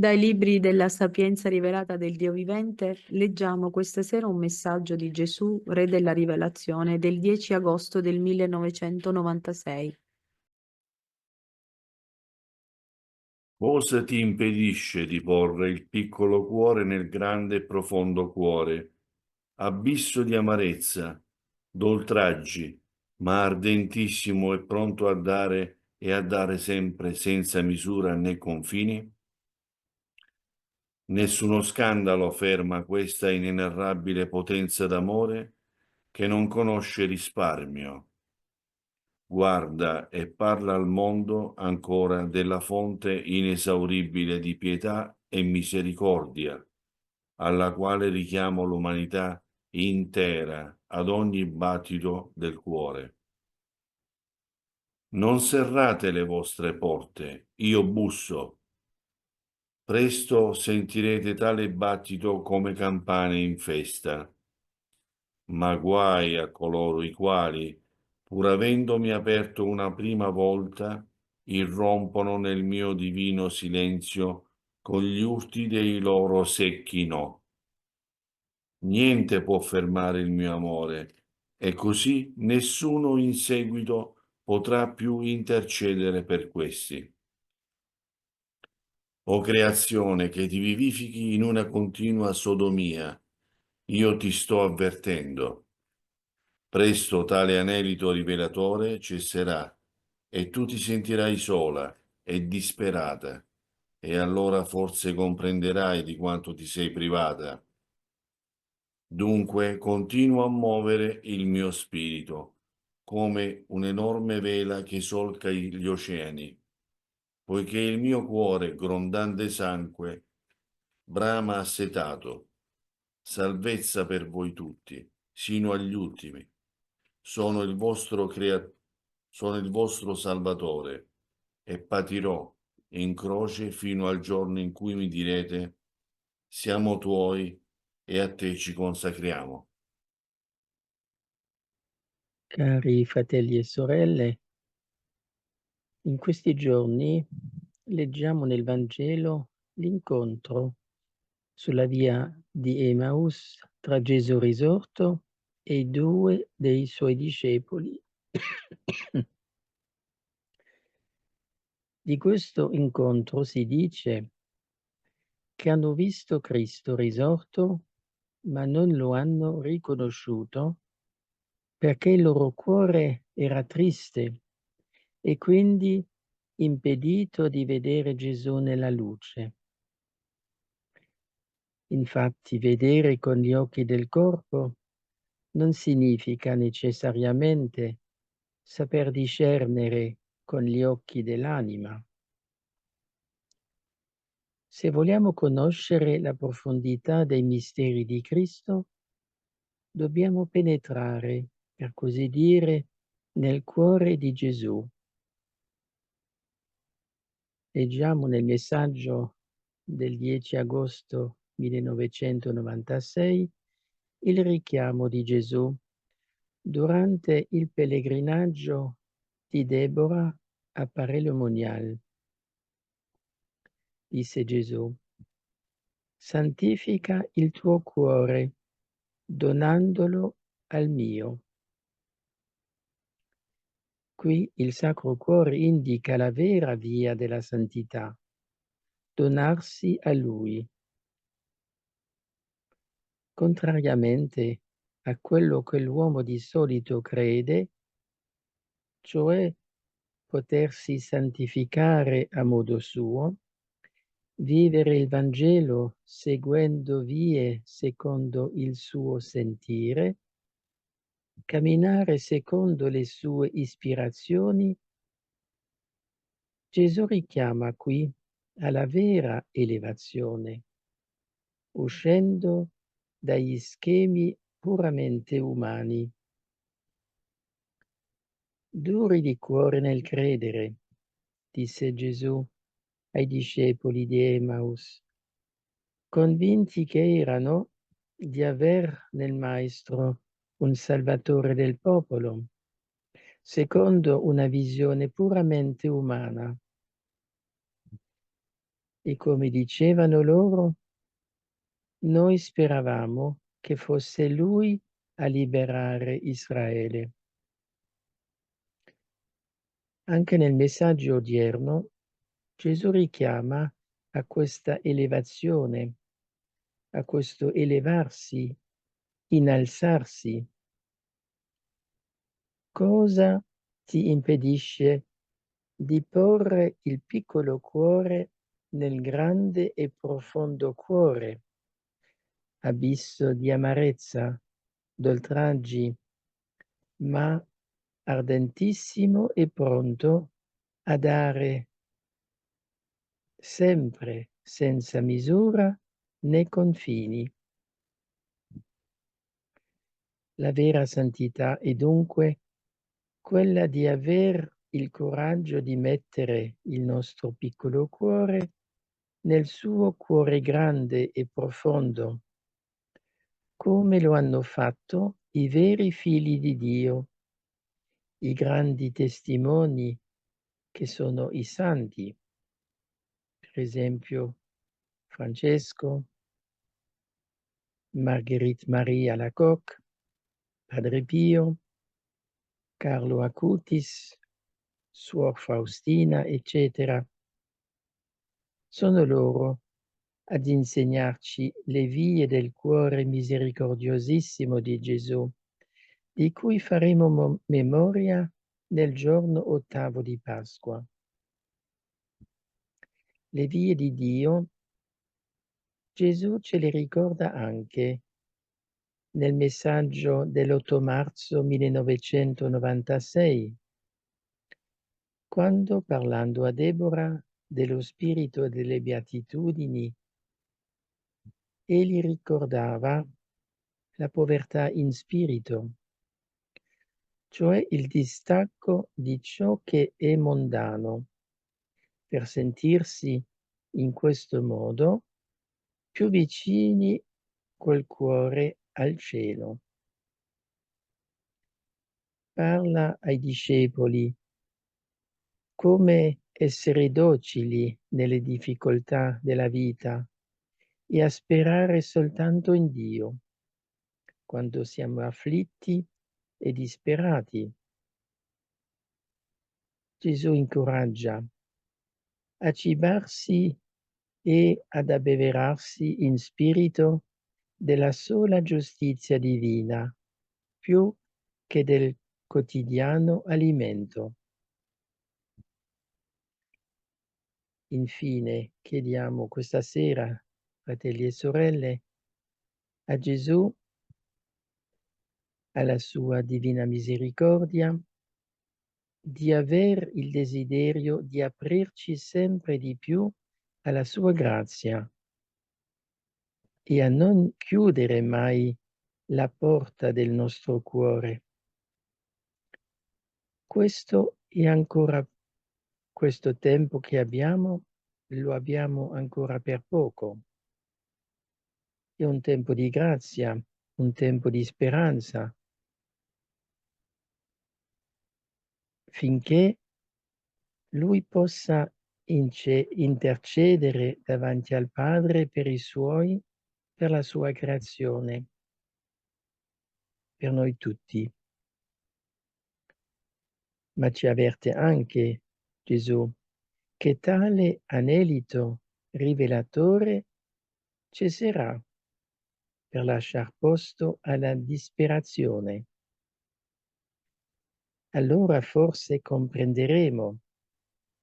Dai libri della Sapienza rivelata del Dio vivente, leggiamo questa sera un messaggio di Gesù, Re della Rivelazione, del 10 agosto del 1996. Cosa ti impedisce di porre il piccolo cuore nel grande e profondo cuore, abisso di amarezza, d'oltraggi, ma ardentissimo e pronto a dare e a dare sempre senza misura né confini? Nessuno scandalo ferma questa inenarrabile potenza d'amore che non conosce risparmio. Guarda e parla al mondo ancora della fonte inesauribile di pietà e misericordia, alla quale richiamo l'umanità intera ad ogni battito del cuore. Non serrate le vostre porte, io busso. Presto sentirete tale battito come campane in festa. Ma guai a coloro i quali, pur avendomi aperto una prima volta, irrompono nel mio divino silenzio con gli urti dei loro secchi no. Niente può fermare il mio amore, e così nessuno in seguito potrà più intercedere per questi. O creazione che ti vivifichi in una continua sodomia, io ti sto avvertendo. Presto tale anelito rivelatore cesserà e tu ti sentirai sola e disperata, e allora forse comprenderai di quanto ti sei privata. Dunque continuo a muovere il mio spirito, come un'enorme vela che solca gli oceani, poiché il mio cuore, grondante sangue, brama assetato, salvezza per voi tutti, sino agli ultimi. Sono il vostro sono il vostro Salvatore e patirò in croce fino al giorno in cui mi direte: siamo tuoi e a te ci consacriamo. Cari fratelli e sorelle, in questi giorni leggiamo nel Vangelo l'incontro sulla via di Emaus tra Gesù risorto e 2 dei suoi discepoli. Di questo incontro si dice che hanno visto Cristo risorto, ma non lo hanno riconosciuto perché il loro cuore era triste e quindi impedito di vedere Gesù nella luce. Infatti, vedere con gli occhi del corpo non significa necessariamente saper discernere con gli occhi dell'anima. Se vogliamo conoscere la profondità dei misteri di Cristo, dobbiamo penetrare, per così dire, nel cuore di Gesù. Leggiamo nel messaggio del 10 agosto 1996 il richiamo di Gesù durante il pellegrinaggio di Deborah a Paray-le-Monial. Disse Gesù: santifica il tuo cuore, donandolo al mio. Qui il Sacro Cuore indica la vera via della santità, donarsi a Lui. Contrariamente a quello che l'uomo di solito crede, cioè potersi santificare a modo suo, vivere il Vangelo seguendo vie secondo il suo sentire, camminare secondo le sue ispirazioni, Gesù richiama qui alla vera elevazione, uscendo dagli schemi puramente umani. Duri di cuore nel credere, disse Gesù ai discepoli di Emmaus, convinti che erano di aver nel Maestro un Salvatore del popolo, secondo una visione puramente umana. E come dicevano loro, noi speravamo che fosse Lui a liberare Israele. Anche nel messaggio odierno Gesù richiama a questa elevazione, a questo elevarsi, innalzarsi. Cosa ti impedisce di porre il piccolo cuore nel grande e profondo cuore, abisso di amarezza, d'oltraggi, ma ardentissimo e pronto a dare sempre senza misura né confini. La vera santità è dunque quella di aver il coraggio di mettere il nostro piccolo cuore nel suo cuore grande e profondo, come lo hanno fatto i veri figli di Dio, i grandi testimoni che sono i santi, per esempio Francesco, Marguerite Maria Alacoque, Padre Pio, Carlo Acutis, Suor Faustina, eccetera. Sono loro ad insegnarci le vie del cuore misericordiosissimo di Gesù, di cui faremo memoria nel giorno ottavo di Pasqua. Le vie di Dio Gesù ce le ricorda anche nel messaggio dell'8 marzo 1996, quando parlando a Deborah dello spirito delle beatitudini, egli ricordava la povertà in spirito, cioè il distacco di ciò che è mondano, per sentirsi in questo modo più vicini col cuore al cielo. Parla ai discepoli come essere docili nelle difficoltà della vita e a sperare soltanto in Dio quando siamo afflitti e disperati. Gesù incoraggia a cibarsi e ad abbeverarsi in spirito della sola giustizia divina, più che del quotidiano alimento. Infine, chiediamo questa sera, fratelli e sorelle, a Gesù, alla sua divina misericordia, di aver il desiderio di aprirci sempre di più alla sua grazia e a non chiudere mai la porta del nostro cuore. Questo è ancora, questo tempo che abbiamo, lo abbiamo ancora per poco. È un tempo di grazia, un tempo di speranza, finché Lui possa intercedere davanti al Padre per i Suoi, per la Sua creazione, per noi tutti. Ma ci avverte anche Gesù che tale anelito rivelatore cesserà per lasciar posto alla disperazione. Allora forse comprenderemo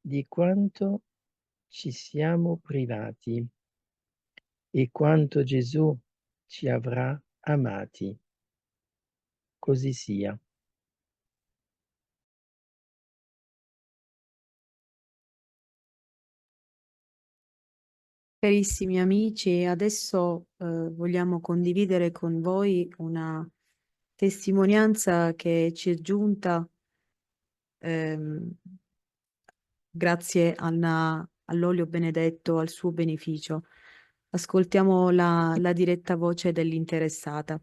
di quanto ci siamo privati e quanto Gesù ci avrà amati. così sia. Carissimi amici, adesso vogliamo condividere con voi una testimonianza che ci è giunta ehm, grazie all'olio benedetto, al suo beneficio. Ascoltiamo la diretta voce dell'interessata.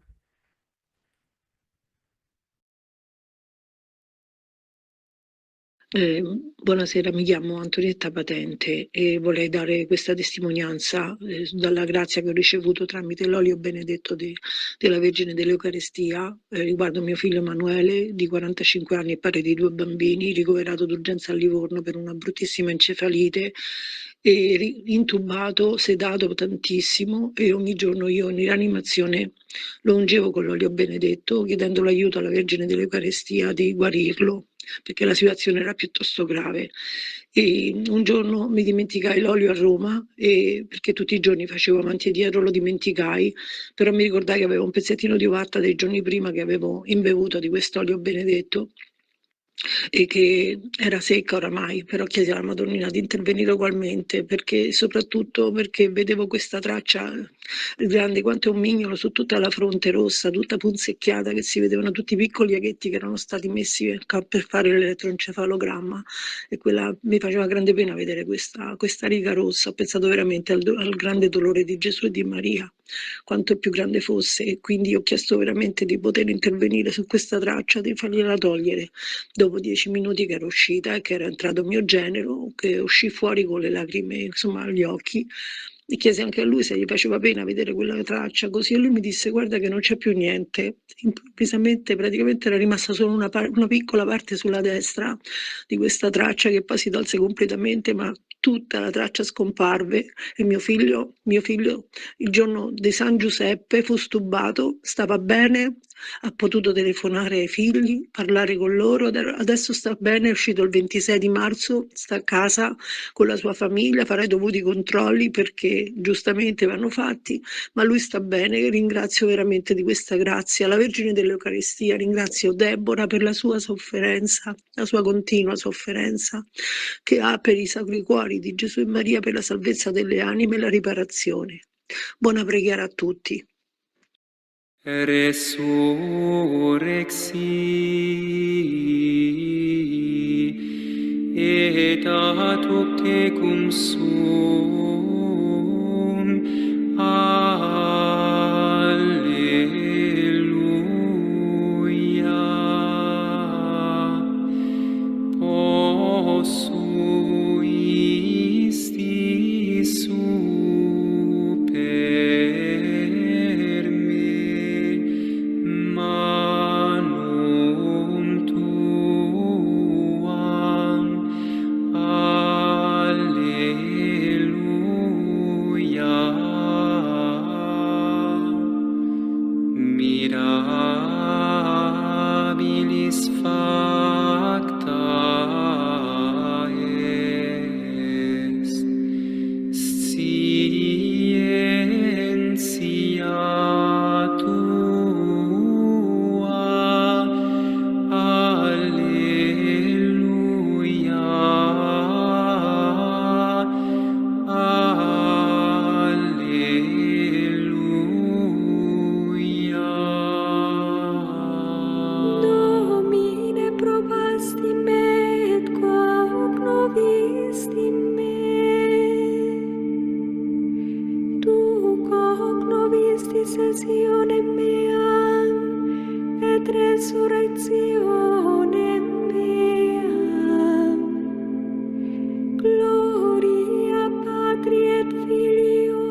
Buonasera, mi chiamo Antonietta Patente e vorrei dare questa testimonianza dalla grazia che ho ricevuto tramite l'olio benedetto della Vergine dell'Eucaristia riguardo mio figlio Emanuele di 45 anni e padre di 2 bambini, ricoverato d'urgenza a Livorno per una bruttissima encefalite e intubato, sedato tantissimo, e ogni giorno io in rianimazione lo ungevo con l'olio benedetto chiedendo l'aiuto alla Vergine dell'Eucaristia di guarirlo, perché la situazione era piuttosto grave. E un giorno mi dimenticai l'olio a Roma, perché tutti i giorni facevo avanti e dietro, lo dimenticai, però mi ricordai che avevo un pezzettino di uvatta dei giorni prima che avevo imbevuto di quest'olio benedetto e che era secca oramai, però chiesi alla Madonnina di intervenire ugualmente, perché soprattutto perché vedevo questa traccia grande quanto un mignolo su tutta la fronte rossa, tutta punzecchiata, che si vedevano tutti i piccoli aghetti che erano stati messi per fare l'elettroencefalogramma, e quella mi faceva grande pena vedere questa riga rossa. Ho pensato veramente al grande dolore di Gesù e di Maria, quanto più grande fosse, e quindi ho chiesto veramente di poter intervenire su questa traccia, di fargliela togliere. Dopo 10 minuti che ero uscita e che era entrato mio genero, che uscì fuori con le lacrime, insomma, agli occhi, e chiesi anche a lui se gli faceva pena vedere quella traccia, così, e lui mi disse: guarda che non c'è più niente. Improvvisamente praticamente era rimasta solo una piccola parte sulla destra di questa traccia, che poi si tolse completamente, ma tutta la traccia scomparve, e mio figlio il giorno di San Giuseppe fu stubato, stava bene, ha potuto telefonare ai figli, parlare con loro, adesso sta bene, è uscito il 26 di marzo, sta a casa con la sua famiglia, farà i dovuti controlli perché giustamente vanno fatti, ma lui sta bene. Ringrazio veramente di questa grazia la Vergine dell'Eucaristia, ringrazio Deborah per la sua sofferenza, la sua continua sofferenza che ha per i Sacri Cuori di Gesù e Maria, per la salvezza delle anime e la riparazione. Buona preghiera a tutti. Resurrexi et ad hoc cum sum. Alleluia. Possu isti super me, manum tuam. Alleluia. Mirabilis facta est scientia tua. Alleluia. Alleluia. Domine, probasti me et quaoc novisti me. Tu quoc novisti sesionem meam et resurrectionem meam. Gloria Patri et Filio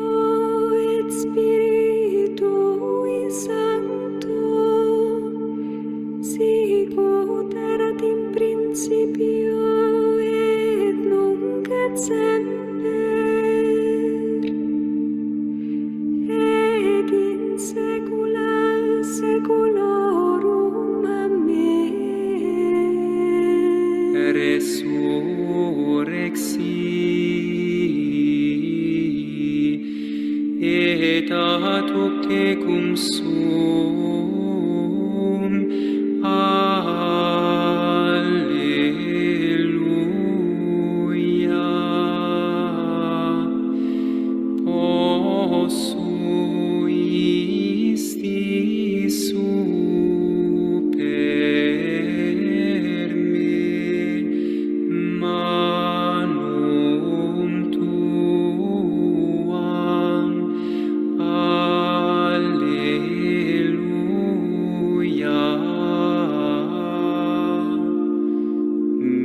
et Spiritui Sancto, sicut erat in principio et nunc et semper et in saecula saeculorum. Amen. Resurrexi et ad hoc cum sum.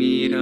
mira